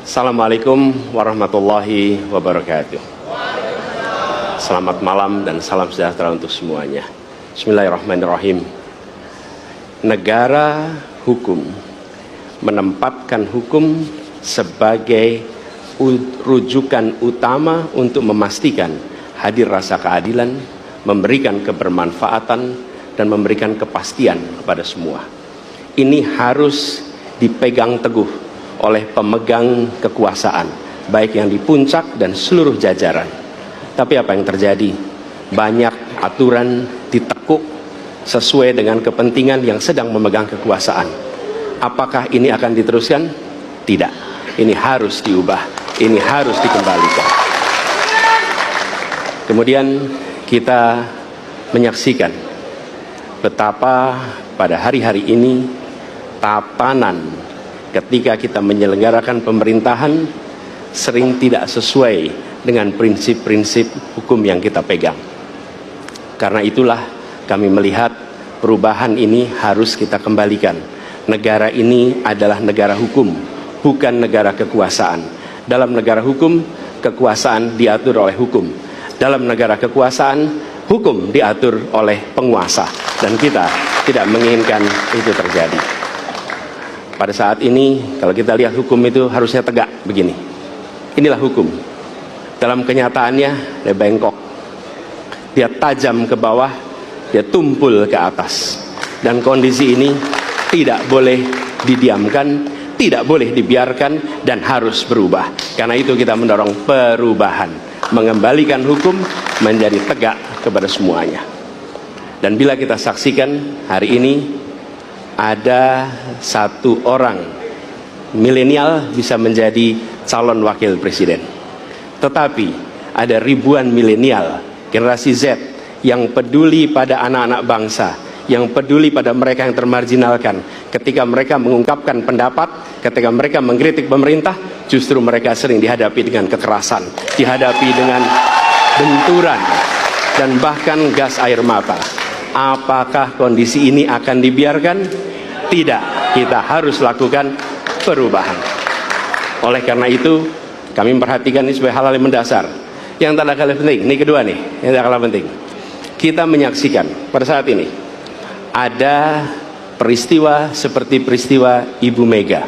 Assalamualaikum warahmatullahi wabarakatuh. Selamat malam dan salam sejahtera untuk semuanya. Bismillahirrahmanirrahim. Negara hukum menempatkan hukum sebagai rujukan utama untuk memastikan hadir rasa keadilan, memberikan kebermanfaatan, dan memberikan kepastian kepada semua. Ini harus dipegang teguh oleh pemegang kekuasaan, baik yang di puncak dan seluruh jajaran. Tapi apa yang terjadi? Banyak aturan ditekuk sesuai dengan kepentingan yang sedang memegang kekuasaan. Apakah ini akan diteruskan? Tidak. Ini harus diubah. Ini harus dikembalikan. Kemudian kita menyaksikan betapa pada hari-hari ini tatanan ketika kita menyelenggarakan pemerintahan sering tidak sesuai dengan prinsip-prinsip hukum yang kita pegang. Karena itulah kami melihat perubahan ini harus kita kembalikan. Negara ini adalah negara hukum, bukan negara kekuasaan. Dalam negara hukum, kekuasaan diatur oleh hukum. Dalam negara kekuasaan, hukum diatur oleh penguasa. Dan kita tidak menginginkan itu terjadi. Pada saat ini, kalau kita lihat hukum itu harusnya tegak begini. Inilah hukum. Dalam kenyataannya, dia bengkok. Dia tajam ke bawah, dia tumpul ke atas. Dan kondisi ini tidak boleh didiamkan, tidak boleh dibiarkan, dan harus berubah. Karena itu kita mendorong perubahan. Mengembalikan hukum menjadi tegak kepada semuanya. Dan bila kita saksikan hari ini, ada satu orang milenial bisa menjadi calon wakil presiden. Tetapi ada ribuan milenial, generasi Z, yang peduli pada anak-anak bangsa, yang peduli pada mereka yang termarginalkan. Ketika mereka mengungkapkan pendapat, ketika mereka mengkritik pemerintah, justru mereka sering dihadapi dengan kekerasan, dihadapi dengan benturan, dan bahkan gas air mata. Apakah kondisi ini akan dibiarkan? Tidak, kita harus lakukan perubahan. Oleh karena itu, kami memperhatikan ini sebagai hal-hal yang mendasar. Yang tak kalah penting, ini kedua nih, yang tak kalah penting. Kita menyaksikan pada saat ini, ada peristiwa seperti peristiwa Ibu Mega.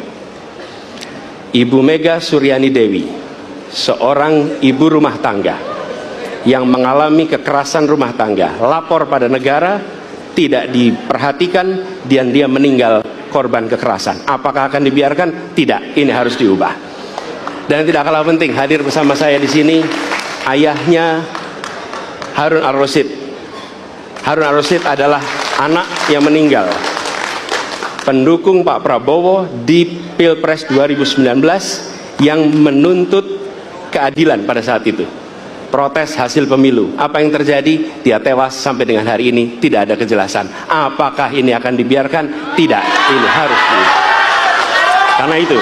Ibu Mega Suryani Dewi, seorang ibu rumah tangga yang mengalami kekerasan rumah tangga, lapor pada negara, tidak diperhatikan, dan dia meninggal korban kekerasan. Apakah akan dibiarkan? Tidak, ini harus diubah. Dan tidak kalah penting, hadir bersama saya di sini ayahnya Harun Ar-Rasyid. Harun Ar-Rasyid adalah anak yang meninggal, pendukung Pak Prabowo di Pilpres 2019 yang menuntut keadilan pada saat itu. Protes hasil pemilu. Apa yang terjadi? Dia tewas sampai dengan hari ini tidak ada kejelasan. Apakah ini akan dibiarkan? Tidak. Ini harus diubah. Karena itu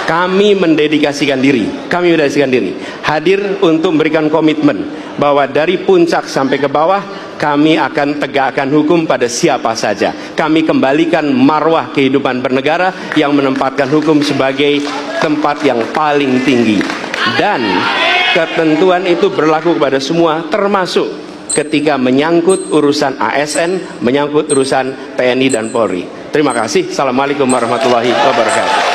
kami mendedikasikan diri. Kami mendedikasikan diri hadir untuk memberikan komitmen bahwa dari puncak sampai ke bawah kami akan tegakkan hukum pada siapa saja. Kami kembalikan marwah kehidupan bernegara yang menempatkan hukum sebagai tempat yang paling tinggi. Dan ketentuan itu berlaku kepada semua, termasuk ketika menyangkut urusan ASN, menyangkut urusan TNI dan Polri. Terima kasih. Assalamualaikum warahmatullahi wabarakatuh.